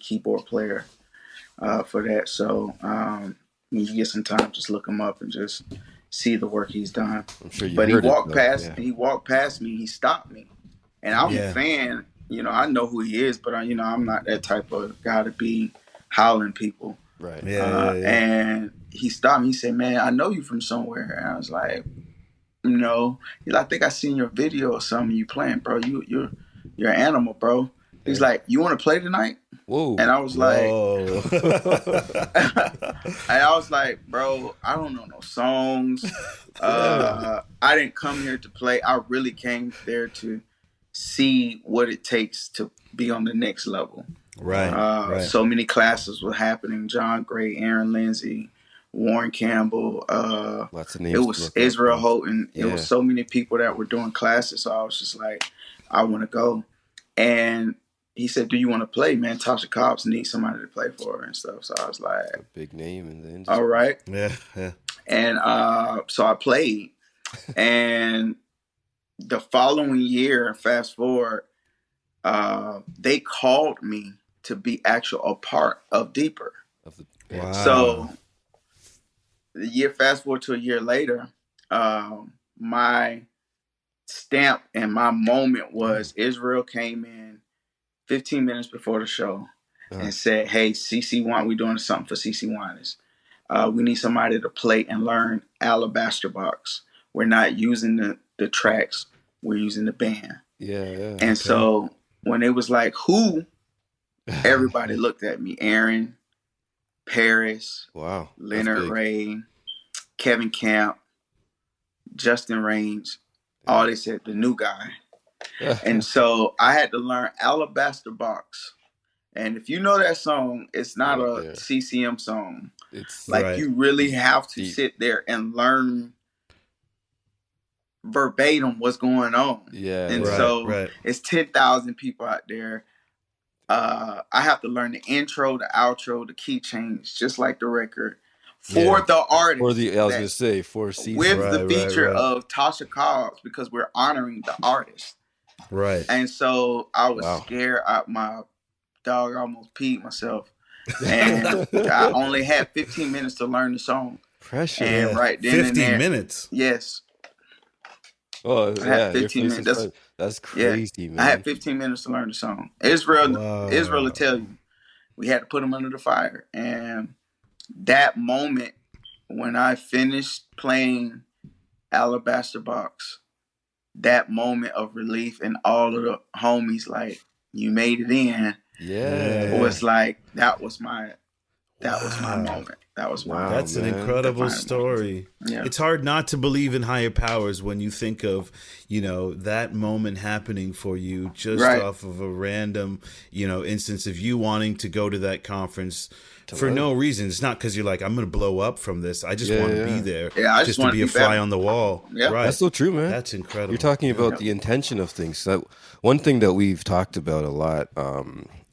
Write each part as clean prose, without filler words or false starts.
keyboard player for that. So when you get some time, just look him up and just see the work he's done. I'm sure you But heard it, though. Yeah. he walked past me, he stopped me. And I'm a fan, you know, I know who he is, but you know, I'm not that type of guy to be hollering people. Right. And he stopped me. He said, "Man, I know you from somewhere." And I was like, "No." He's like, "I think I seen your video or something. You playing, bro? You're an animal, bro." He's like, "You want to play tonight?" Whoa. And I was like, "Bro, I don't know no songs. I didn't come here to play. I really came there to see what it takes to be on the next level." Right. So many classes were happening. John Gray, Aaron Lindsay, Warren Campbell. Lots of names. It was Israel Houghton. It was so many people that were doing classes. So I was just like, I want to go. And he said, "Do you want to play, man? Tasha Cobbs needs somebody to play for her and stuff." So I was like, a big name in the industry. All right. Yeah. And so I played. And the following year, fast forward, they called me to be a part of Deeper. Wow. So the fast forward to a year later, my stamp and my moment was Israel came in 15 minutes before the show and said, "Hey, CC Wine, we're doing something for CC Winers. We need somebody to play and learn Alabaster Box. We're not using the tracks, we're using the band." And so when it was like, who? Everybody looked at me. Aaron, Paris, Leonard Ray, Kevin Camp, Justin Raines. All they said, the new guy. And so I had to learn Alabaster Box. And if you know that song, it's not a CCM song. It's like you really have to sit there and learn verbatim what's going on. It's 10,000 people out there. I have to learn the intro, the outro, the key change, just like the record, for the artist. For season. With the feature of Tasha Cobbs, because we're honoring the artist. Right. And so I was scared. My dog almost peed myself. And I only had 15 minutes to learn the song. Pressure. And right then 15 minutes? Yes. Oh, I had 15 minutes. That's crazy, man. I had 15 minutes to learn the song. Israel will tell you. We had to put him under the fire. And that moment when I finished playing Alabaster Box, that moment of relief and all of the homies like, "You made it in." It was like, that was my moment. That was my That's an incredible story. Yeah. It's hard not to believe in higher powers when you think of, you know, that moment happening for you just off of a random, you know, instance of you wanting to go to that conference for no reason. It's not because you're like, I'm going to blow up from this. I just want to be there. Yeah, I just to be a fly on the wall. Yeah. Right. That's so true, man. That's incredible. You're talking about the intention of things. So one thing that we've talked about a lot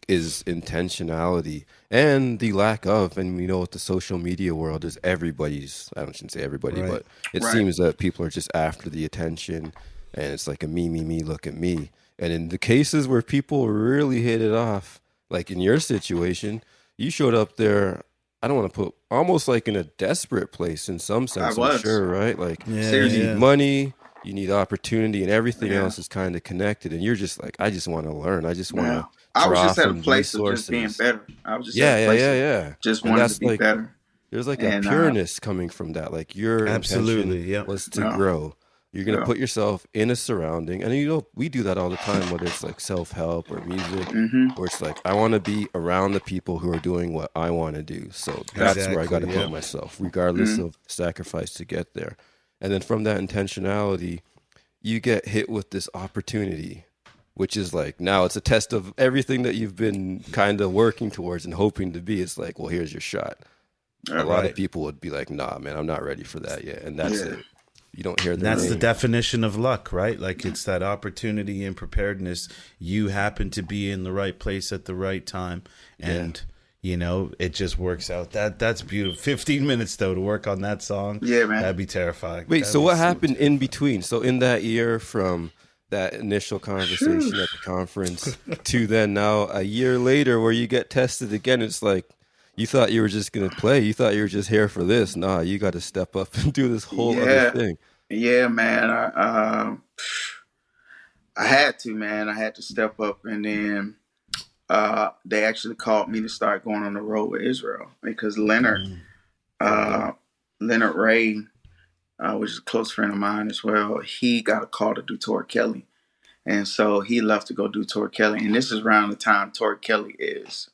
is intentionality and the lack of, and we know what the social media world is, I shouldn't say everybody, but it seems that people are just after the attention, and it's like a me, look at me. And in the cases where people really hit it off, like in your situation, you showed up there, I don't want to put, almost like in a desperate place in some sense, I'm sure, right? Like you need money, you need opportunity, and everything else is kind of connected, and you're just like, I just want to learn. I just want to I was just at a place of just being better. I was just at a place of just wanting to be better. There's like a pureness coming from that. Like your intention was to grow. You're going to put yourself in a surrounding. And you know, we do that all the time, whether it's like self-help or music, where it's like, I want to be around the people who are doing what I want to do. So that's where I got to put myself, regardless of sacrifice to get there. And then from that intentionality, you get hit with this opportunity, which is like, now it's a test of everything that you've been kind of working towards and hoping to be. It's like, well, here's your shot. A lot of people would be like, nah, man, I'm not ready for that yet. And that's it. You don't hear that. That's the definition of luck, right? Like, it's that opportunity and preparedness. You happen to be in the right place at the right time. And, you know, it just works out. That's beautiful. 15 minutes, though, to work on that song. Yeah, man. That'd be terrifying. Wait, so what happened in between? So in that year from that initial conversation at the conference to then now a year later where you get tested again. It's like, you thought you were just going to play. You thought you were just here for this. Nah, you got to step up and do this whole other thing. Yeah, man. I had to, man. I had to step up, and then they actually called me to start going on the road with Israel because Leonard Ray, which is a close friend of mine as well, he got a call to do Tori Kelly. And so he left to go do Tori Kelly. And this is around the time Tori Kelly is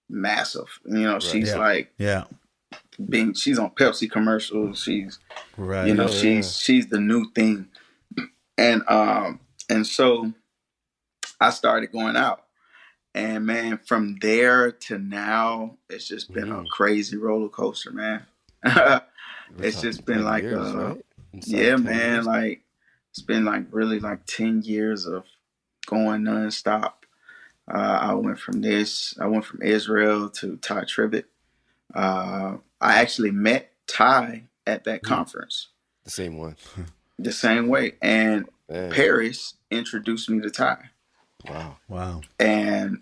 massive. You know, she's she's on Pepsi commercials. She's, she's the new thing. And so I started going out. And man, from there to now, it's just been a crazy roller coaster, man. It's just been like, years, right? man, years. Like it's been like really like 10 years of going nonstop. I went from Israel to Ty Tribbett. I actually met Ty at that conference. The same one. The same way. And Paris introduced me to Ty. Wow. And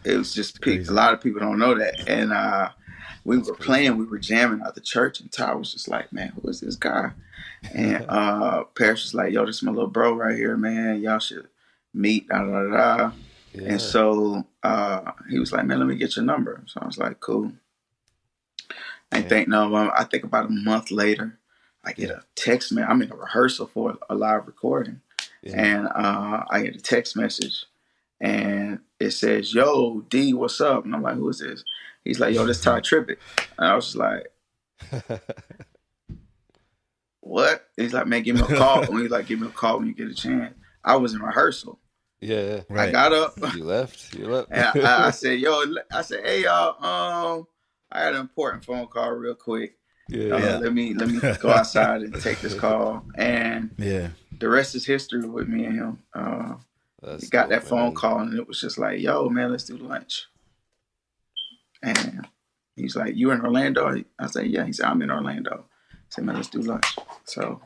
it was just a lot of people don't know that. And we were playing, we were jamming at the church, and Ty was just like, man, who is this guy? And Paris was like, yo, this is my little bro right here, man. Y'all should meet, da da da. Yeah. And so he was like, man, let me get your number. So I was like, cool. I think about a month later, I get a text message. I'm in a rehearsal for a live recording. Yeah. And I get a text message, and it says, yo, D, what's up? And I'm like, who is this? He's like, yo, this Ty Tribbett. And I was just like, what? He's like, man, give me a call. And he's like, give me a call when you get a chance. I was in rehearsal. Yeah. Right. I got up. You left. And I said, hey, y'all, I had an important phone call real quick. Let me go outside and take this call. And the rest is history with me and him. He got that phone call, and it was just like, yo, man, let's do lunch. And he's like, you in Orlando? I said, yeah. He said, I'm in Orlando. I said, man, let's do lunch. So,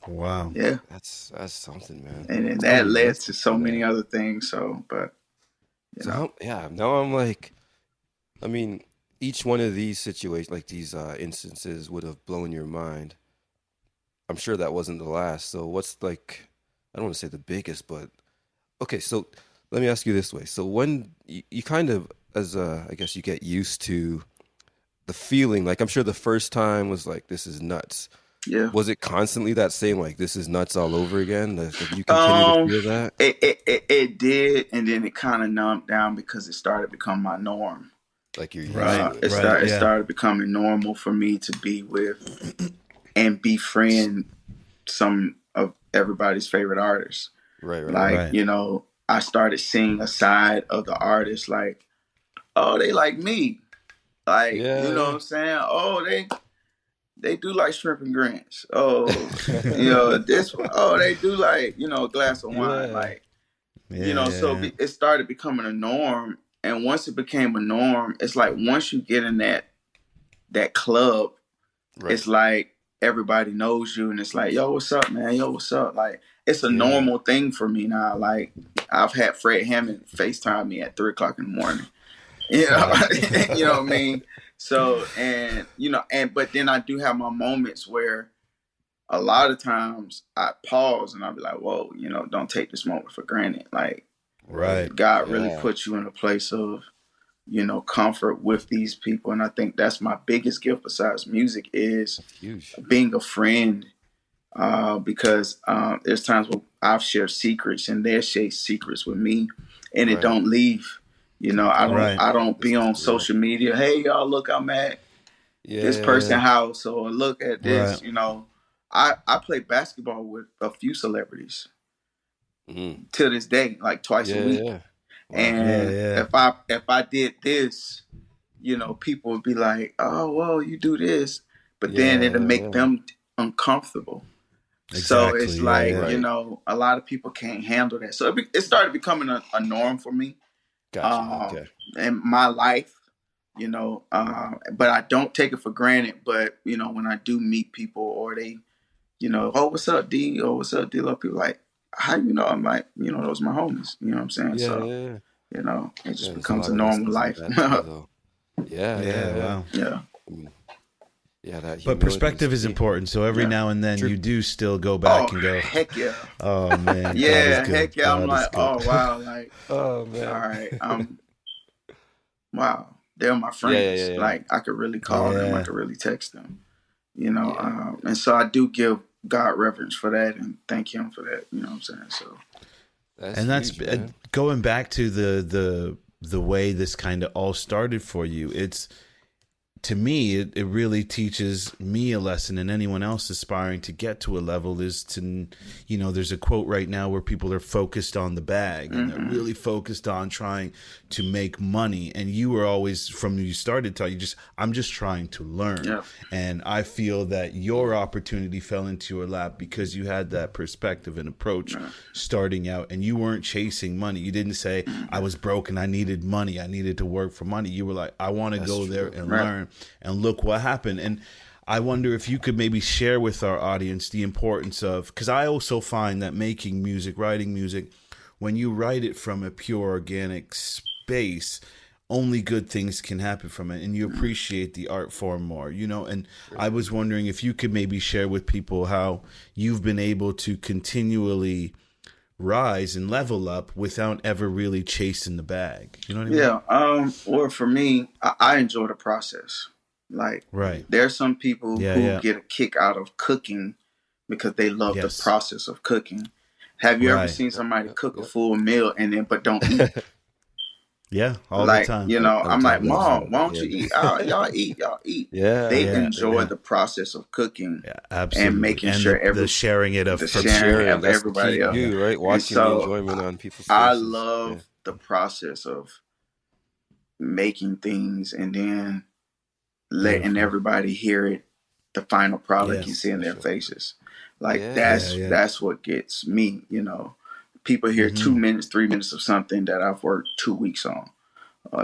wow. Yeah. That's something, man. And then that led to so many other things. So, but, you know. Now I'm like, I mean, each one of these situations, like these instances would have blown your mind. I'm sure that wasn't the last. So what's like, I don't want to say the biggest, but okay. So let me ask you this way. So when you kind of, I guess you get used to the feeling, like I'm sure the first time was like, this is nuts. Yeah. Was it constantly that same, like, this is nuts all over again? Like you continue to feel that? It did. And then it kind of numbed down because it started to become my norm. Like you're used to it. It started becoming normal for me to be with and befriend some of everybody's favorite artists. Right. You know, I started seeing a side of the artist like, oh, they like me. Like, you know what I'm saying? Oh, they do like shrimp and grits. Oh, you know, this one. Oh, they do like, you know, a glass of wine. Like, you know, so it started becoming a norm. And once it became a norm, it's like once you get in that club, it's like everybody knows you, and it's like, yo, what's up, man? Yo, what's up? Like, it's a normal thing for me now. Like, I've had Fred Hammond FaceTime me at 3:00 in the morning. You know, you know what I mean? So, and you know, but then I do have my moments where a lot of times I pause and I'll be like, whoa, you know, don't take this moment for granted. Like, God really puts you in a place of, you know, comfort with these people. And I think that's my biggest gift besides music is being a friend. Because there's times where I've shared secrets and they'll share secrets with me and it don't leave. You know, I don't be on social media. Hey, y'all, look, I'm at this person's house, or look at this. You know, I play basketball with a few celebrities to this day, like twice a week. Wow. And if I did this, you know, people would be like, "Oh, well, you do this," but then it'll make them uncomfortable. Exactly. So it's like you know, a lot of people can't handle that. So it started becoming a norm for me. Gotcha. In my life, you know, but I don't take it for granted. But, you know, when I do meet people or they oh, what's up, D? Oh, what's up, DLO? People like, how you know? I'm like, those are my homies. You know what I'm saying? Yeah, so, yeah. it just becomes a normal life. Wow. Yeah. Yeah, that but perspective is important. So every now and then you do still go back and go, heck yeah. Oh man. Yeah, heck yeah. I'm like, oh wow, like, oh man. All right. Wow. They're my friends. Yeah. Like I could really call them. I could really text them. And so I do give God reverence for that and thank him for that. You know what I'm saying? So that's huge, going back to the way this kind of all started for you. It's, to me, it really teaches me a lesson, and anyone else aspiring to get to a level is to, there's a quote right now where people are focused on the bag and they're really focused on trying to make money. And you were always, from when you started, I'm just trying to learn. Yeah. And I feel that your opportunity fell into your lap because you had that perspective and approach starting out, and you weren't chasing money. You didn't say, I was broke and I needed money. I needed to work for money. You were like, I want to go there and learn. And look what happened. And I wonder if you could maybe share with our audience the importance of, because I also find that making music, writing music, when you write it from a pure organic space, only good things can happen from it, and you appreciate the art form more, and I was wondering if you could maybe share with people how you've been able to continually rise and level up without ever really chasing the bag. You know what I mean? Well, for me, I enjoy the process. Like, there's some people who get a kick out of cooking because they love the process of cooking. Have you ever seen somebody cook a full meal but don't eat? Yeah, all the time. I'm like, Mom, why don't you eat? Y'all eat. Yeah, they enjoy the process of cooking, absolutely, and making sure the sharing it of everybody else, right? Watching the enjoyment on people's faces. I love the process of making things and then letting everybody hear it, the final product you see in their faces. Like that's what gets me, People hear 2 minutes, 3 minutes of something that I've worked 2 weeks on.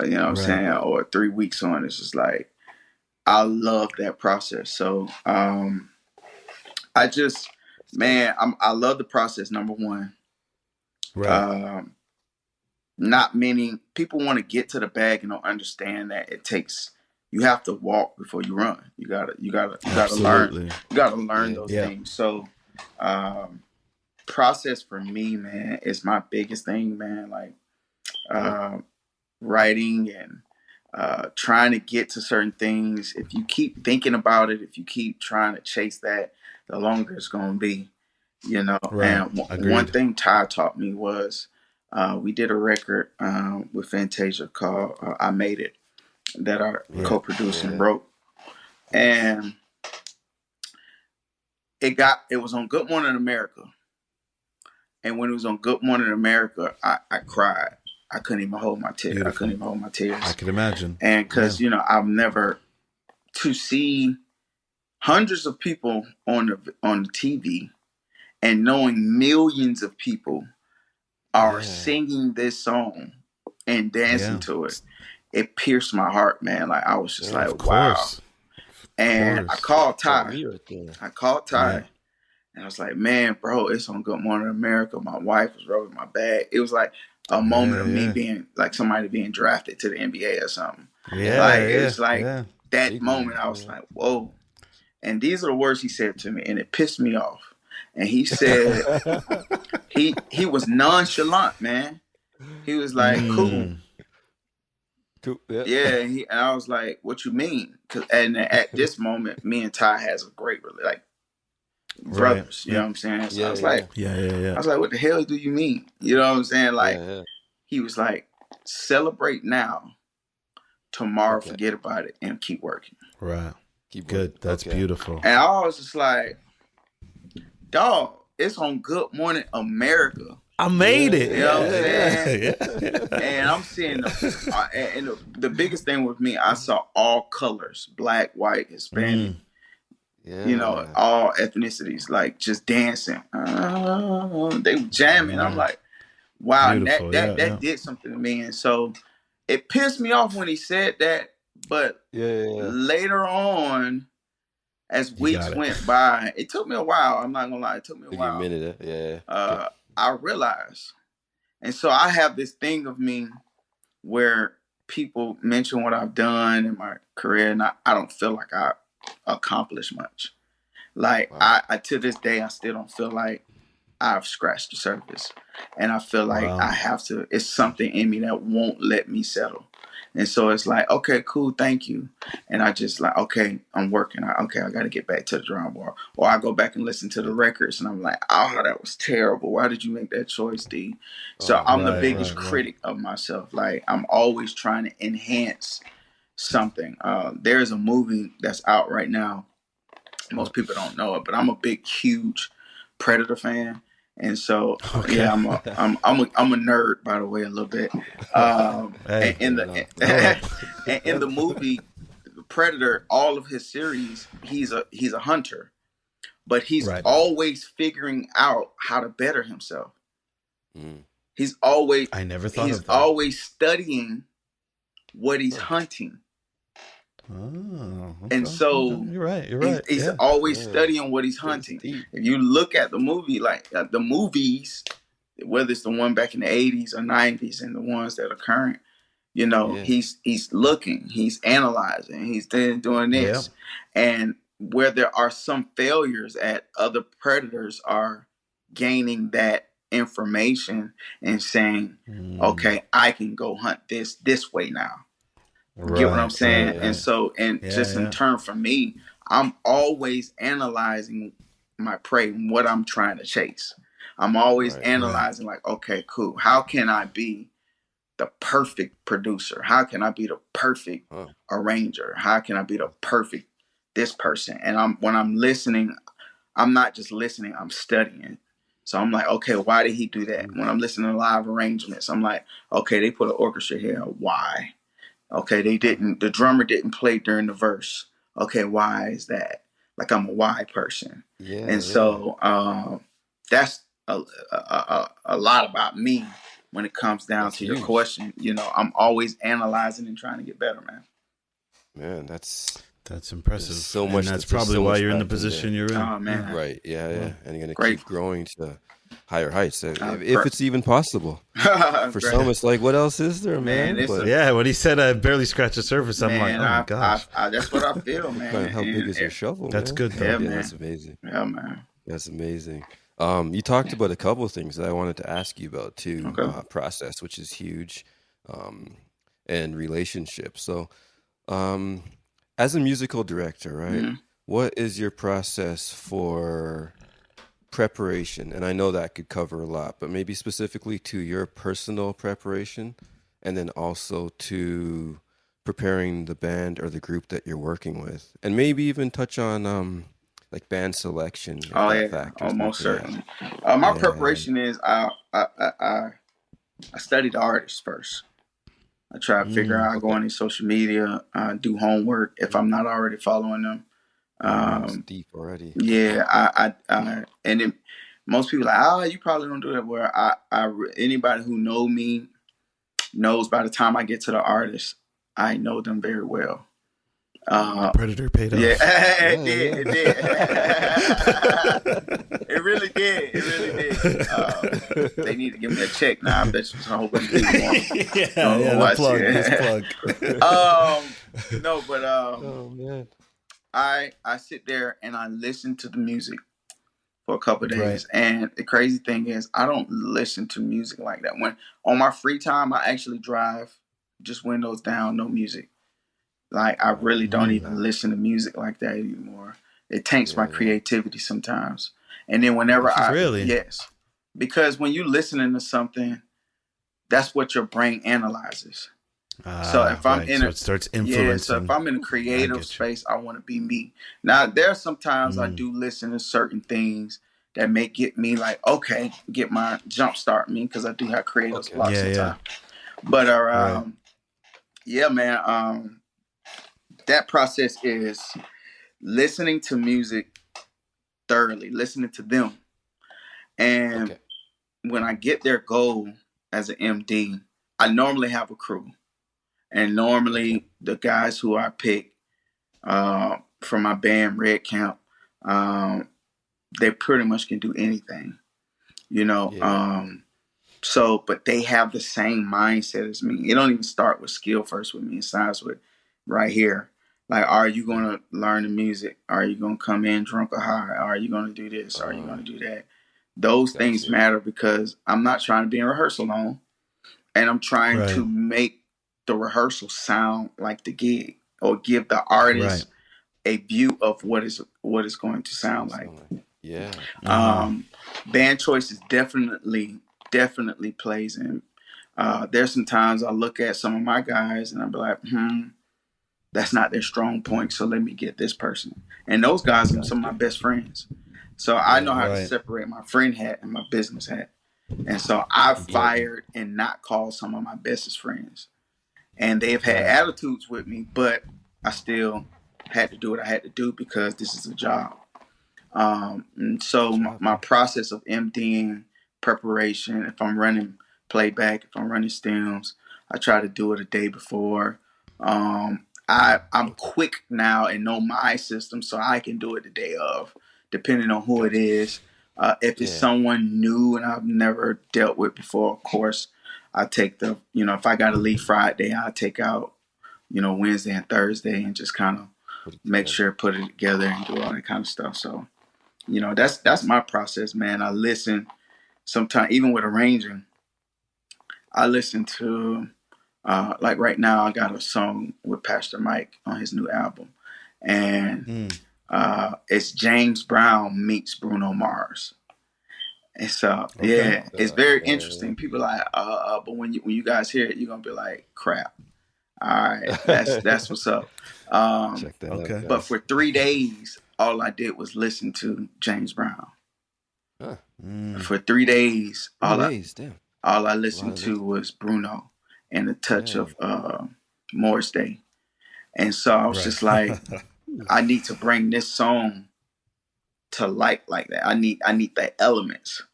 You know what I'm saying? Or 3 weeks on. It's just like, I love that process. So I love the process, number one. Not many people want to get to the bag and don't understand that you have to walk before you run. You gotta learn. You gotta learn those things. So process for me, man, is my biggest thing, man. Like writing and trying to get to certain things. If you keep thinking about it, if you keep trying to chase that, the longer it's gonna be. And one thing Ty taught me was we did a record with Fantasia called I Made It, that I co-produced and wrote. And it was on Good Morning America. And when it was on Good Morning America, I cried. I couldn't even hold my tears. I couldn't even hold my tears. I can imagine. And because, I've never, to see hundreds of people on the TV and knowing millions of people are singing this song and dancing to it, it pierced my heart, man. Like, I was just like, wow. And I called Ty. And I was like, man, bro, it's on Good Morning America. My wife was rubbing my back. It was like a moment of me being like somebody being drafted to the NBA or something. It's like that moment. I was like, whoa. And these are the words he said to me, and it pissed me off. And he said, he was nonchalant, man. He was like, cool. And I was like, what you mean? And at this moment, me and Ty has a great, brothers, you know what I'm saying? So I was like, I was like, what the hell do you mean? You know what I'm saying? Like, he was like, celebrate now, tomorrow forget about it and keep working. Right. Good. That's beautiful. And I was just like, dog, it's on Good Morning America. I made it. You know what I'm saying? And I'm seeing the biggest thing with me, I saw all colors, black, white, Hispanic, all ethnicities, like just dancing. They were jamming. I'm like, wow, that did something to me. And so it pissed me off when he said that. But later on, as weeks went by, it took me a while. I'm not gonna lie, it took me a while. A minute, yeah. I realized, and so I have this thing of me where people mention what I've done in my career, and I don't feel like I accomplished much. Like I to this day, I still don't feel like I've scratched the surface, and I feel like I have to. It's something in me that won't let me settle. And so it's like, okay, cool, thank you. And I just like, okay, I'm working. I got to get back to the drawing board. Or I go back and listen to the records, and I'm like, oh, that was terrible. Why did you make that choice, D? So I'm the biggest critic of myself. Like, I'm always trying to enhance something. There's a movie that's out right now. Most people don't know it, but I'm a big, huge Predator fan. And so, yeah, I'm a nerd, by the way, a little bit. In the movie Predator, all of his series, he's a hunter, but he's always figuring out how to better himself. He's always always studying what he's hunting. Oh, and so you're right. He's always studying what he's hunting. If you look at the movie, like the movies, whether it's the one back in the 80s or 90s and the ones that are current, he's looking, he's analyzing, he's doing this. And where there are some failures at, other predators are gaining that information and saying, okay, I can go hunt this way now. Get what I'm saying? And so, in turn for me, I'm always analyzing my prey and what I'm trying to chase. I'm always analyzing like, okay, cool. How can I be the perfect producer? How can I be the perfect arranger? How can I be the perfect this person? And when I'm listening, I'm not just listening, I'm studying. So I'm like, okay, why did he do that? When I'm listening to live arrangements, I'm like, okay, they put an orchestra here. Why? Okay, the drummer didn't play during the verse. Okay, why is that? Like, I'm a why person. So that's a lot about me when it comes down to your question. I'm always analyzing and trying to get better, man. Man, that's impressive. So much. And that's probably why you're in the position you're in. Oh, man. Right. Yeah. And you're going to keep growing to higher heights, if it's even possible. For some, it's like, what else is there, man? When he said I barely scratched the surface, I'm like, oh my gosh. That's what I feel, man. How big is your shovel? That's good, though. Yeah, man. That's amazing. Yeah, man. That's amazing. You talked about a couple of things that I wanted to ask you about too. Process, which is huge, and relationships. So, as a musical director, right? What is your process for preparation? And I know that could cover a lot, but maybe specifically to your personal preparation, and then also to preparing the band or the group that you're working with, and maybe even touch on like band selection. Most certainly. My preparation is I study the artist first. I try to figure out, I go on their social media, do homework if I'm not already following them. That's deep already. Yeah, and then most people are like, you probably don't do that. Where anybody who know me knows by the time I get to the artist, I know them very well. Predator paid off. Yeah, it did. It really did. They need to give me a check now. I bet you some whole bunch of people want. Plug. No, but oh man. I sit there and I listen to the music for a couple of days. And the crazy thing is, I don't listen to music like that. When on my free time, I actually drive, just windows down, no music. Like, I really don't even listen to music like that anymore. It tanks my creativity sometimes. And then whenever yes, because when you're listening to something, that's what your brain analyzes. So if I'm it starts influencing. So if I'm in a creative space, I want to be me. Now, there are some times I do listen to certain things that may get me like, okay, get my jump start me, because I do have creative blocks sometimes. But man, that process is listening to music thoroughly, listening to them. And when I get their goal as an MD, I normally have a crew. And normally the guys who I pick, from my band Red Camp, they pretty much can do anything, you know. Yeah. So, but they have the same mindset as me. It don't even start with skill first with me. It starts with right here. Like, are you going to learn the music? Are you going to come in drunk or high? Are you going to do this? Are you going to do that? Those things matter because I'm not trying to be in rehearsal long, and I'm trying to make the rehearsal sound like the gig, or give the artist a view of what is going to sound like. Yeah. Band choices definitely plays in. There's some times I look at some of my guys and I'll be like, that's not their strong point, so let me get this person. And those guys are some of my best friends. So I know how to separate my friend hat and my business hat. And so I've fired and not called some of my bestest friends. And they've had attitudes with me, but I still had to do what I had to do because this is a job. And so my process of emptying, preparation, if I'm running playback, if I'm running stems, I try to do it a day before. I'm quick now and know my system, so I can do it the day of, depending on who it is. If it's someone new and I've never dealt with before, of course, I take if I got to leave Friday, I take out, Wednesday and Thursday and just kind of make sure, put it together and do all that kind of stuff. So, that's my process, man. I listen sometimes, even with arranging, I listen to, like right now, I got a song with Pastor Mike on his new album. And it's James Brown meets Bruno Mars. And so, it's very interesting. People are like, but when you guys hear it, you're going to be like, crap. All right, that's what's up. Check that out, but for 3 days, all I did was listen to James Brown. For 3 days, all I listened to was Bruno and a touch of Morris Day. And so I was just like, I need to bring this song to light like that. I need the elements.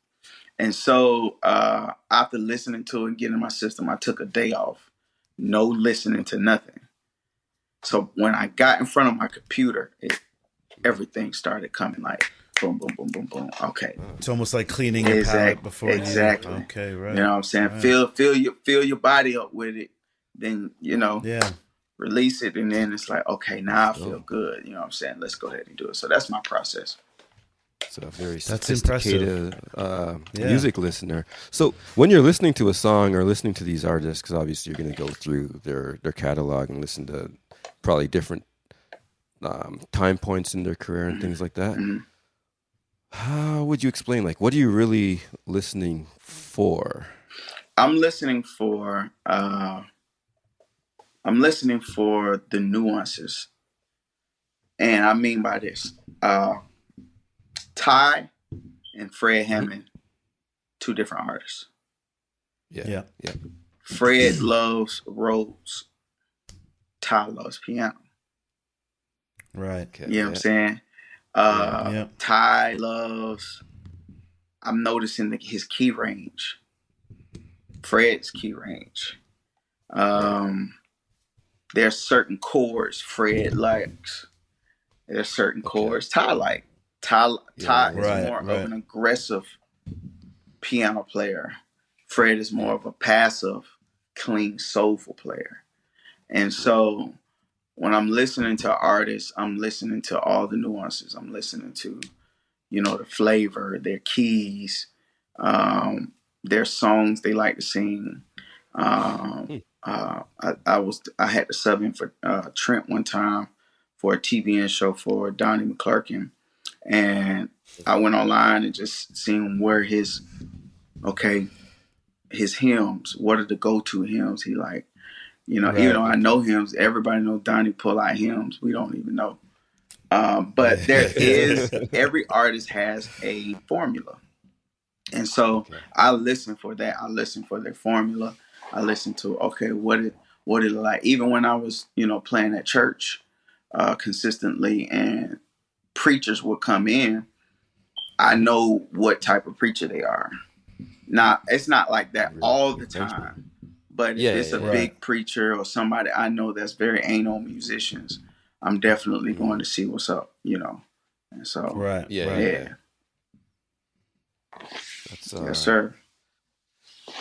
And so after listening to it and getting in my system, I took a day off. No listening to nothing. So when I got in front of my computer, everything started coming like boom, boom, boom, boom, boom. Okay. It's almost like cleaning your palate before you. Okay, right. You know what I'm saying? Right. Fill your body up with it. Then, release it. And then it's like, okay, now I feel good. You know what I'm saying? Let's go ahead and do it. So that's my process. So a very sophisticated music listener. So when you're listening to a song or listening to these artists, because obviously you're going to go through their catalog and listen to probably different time points in their career and things like that. Mm-hmm. How would you explain, like, what are you really listening for? I'm listening for the nuances. And I mean by this, Ty and Fred Hammond, two different artists. Yeah. Fred loves Rhodes. Ty loves piano. Right. Okay. You know what I'm saying? Ty loves, I'm noticing his key range. Fred's key range. There's certain chords Fred likes. There's certain chords Ty likes. Ty is more of an aggressive piano player. Fred is more of a passive, clean, soulful player. And so when I'm listening to artists, I'm listening to all the nuances. I'm listening to, the flavor, their keys, their songs they like to sing. I had to sub in for Trent one time for a TBN show for Donnie McClurkin. And I went online and just seen where his hymns, what are the go-to hymns he like. Even though I know hymns, everybody knows Donnie pull out hymns. We don't even know. But there is, every artist has a formula. And so I listen for that. I listen for their formula. I listen to, what it like. Even when I was, playing at church consistently and preachers would come in, I know what type of preacher they are. Now, it's not like that all the time, but if it's a big preacher or somebody I know that's very anal musicians, I'm definitely going to see what's up, you know. And so, right. Yeah. That's yes, sir.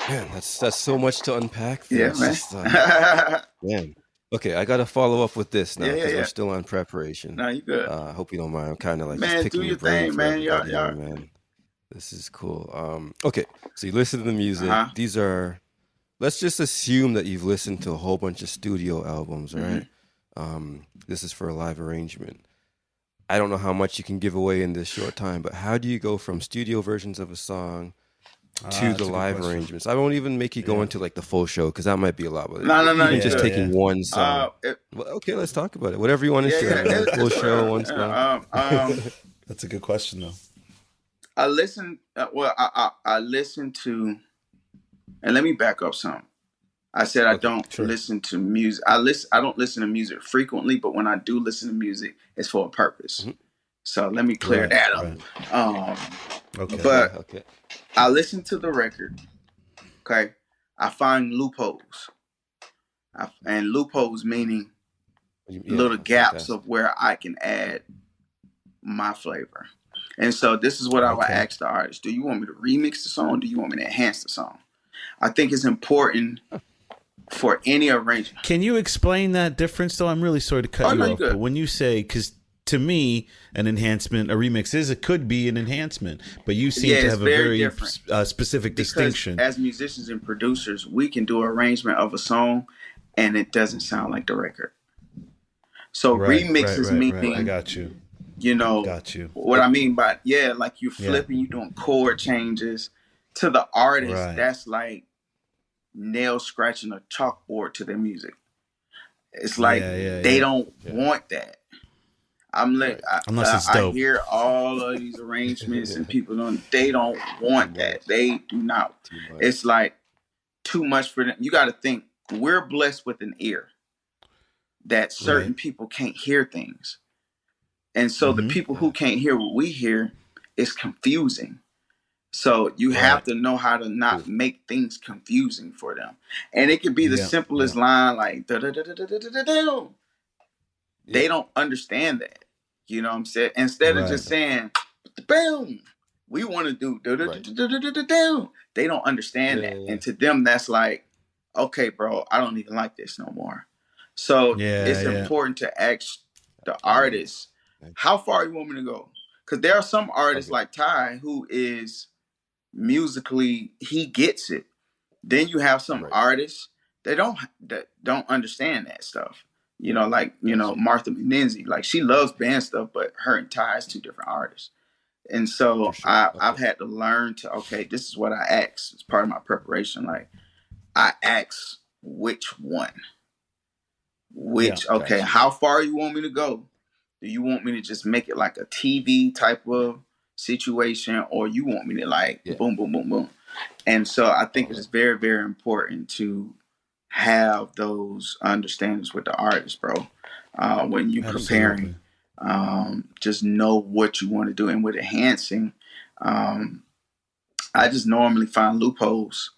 Man, that's so much to unpack. Yeah, It's man. just, man. Okay, I got to follow up with this now because we're still on preparation. No, you good. Hope you don't mind. I'm kind of like man, just picking do your brain thing, for man. everybody here, man. This is cool. Okay, so you listen to the music. These are, let's just assume that you've listened to a whole bunch of studio albums, all right? This is for a live arrangement. I don't know how much you can give away in this short time, but how do you go from studio versions of a song to the live arrangements? I won't even make you go into like the full show because that might be a lot. But no. Even just taking one song. Well, okay, let's talk about it. Whatever you want to share. Full show, one song. That's a good question, though. I listen. I listen to, and let me back up some. I said I don't listen to music. I don't listen to music frequently, but when I do listen to music, it's for a purpose. So let me clear that up. But I listen to the record. Okay, I find loopholes, and loopholes meaning little gaps of where I can add my flavor. And so this is what I would ask the artist: do you want me to remix the song? Or do you want me to enhance the song? I think it's important for any arrangement. Can you explain that difference, though? I'm really sorry to cut you off, but when you say, because to me, an enhancement, a remix it could be an enhancement, but you seem to have a very specific distinction. As musicians and producers, we can do an arrangement of a song, and it doesn't sound like the record. So remixes meaning, I got you. You know, what I mean by like you flipping, you doing chord changes. To the artist, that's like nail scratching a chalkboard to their music. It's like they don't want that. I'm like, I hear all of these arrangements and people they don't want that. They do not. It's like too much for them. You got to think, we're blessed with an ear that certain people can't hear things. And so the people who can't hear what we hear is confusing. So you have to know how to not make things confusing for them. And it could be the simplest line like da-da-da-da-da-da-da-da. They don't understand that. You know what I'm saying? Instead of just saying boom, we want to do da-da-da-da-da-da-da. They don't understand that. And to them that's like, okay, bro, I don't even like this no more. So it's important to ask the artist, how far you want me to go? Because there are some artists like Ty who is musically, he gets it. Then you have some artists that don't understand that stuff. You know, like, you know, Martha Menenzi, like she loves band stuff, but her and Ty is two different artists. And so I've had to learn to, this is what I ask. It's part of my preparation. Like I ask which one, how far you want me to go? Do you want me to just make it like a TV type of situation, or you want me to like boom, boom, boom, boom? And so I think it's very, very important to have those understandings with the artist, bro. When you're preparing, just know what you want to do. And with enhancing, I just normally find loopholes.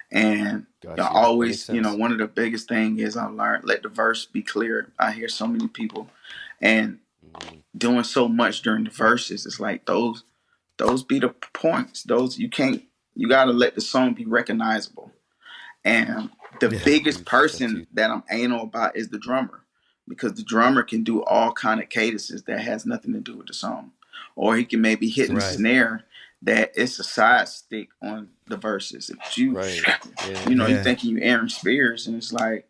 And always, you know, one of the biggest things is I learned, let the verse be clear. I hear so many people and doing so much during the verses. It's like those be the points. You got to let the song be recognizable. And the biggest person that I'm anal about is the drummer, because the drummer can do all kind of cadences that has nothing to do with the song, or he can maybe hit the snare that it's a side stick on the verses. If you, you thinking you Aaron Spears, and it's like,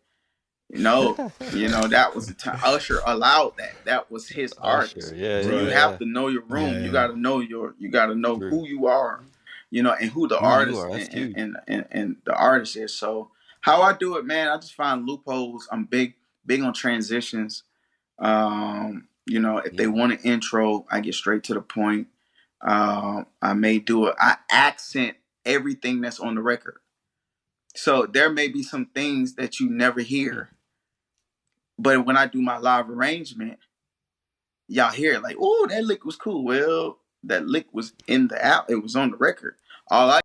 that was the time Usher allowed that. That was his artist. So you have to know your room. You got to know who you are, and who the artist and the artist is. So how I do it, man, I just find loopholes. I'm big on transitions. If they want an intro, I get straight to the point. I may do it. I accent everything that's on the record. So there may be some things that you never hear. But when I do my live arrangement, y'all hear it like, oh, that lick was cool. Well, that lick was in the app. It was on the record. All I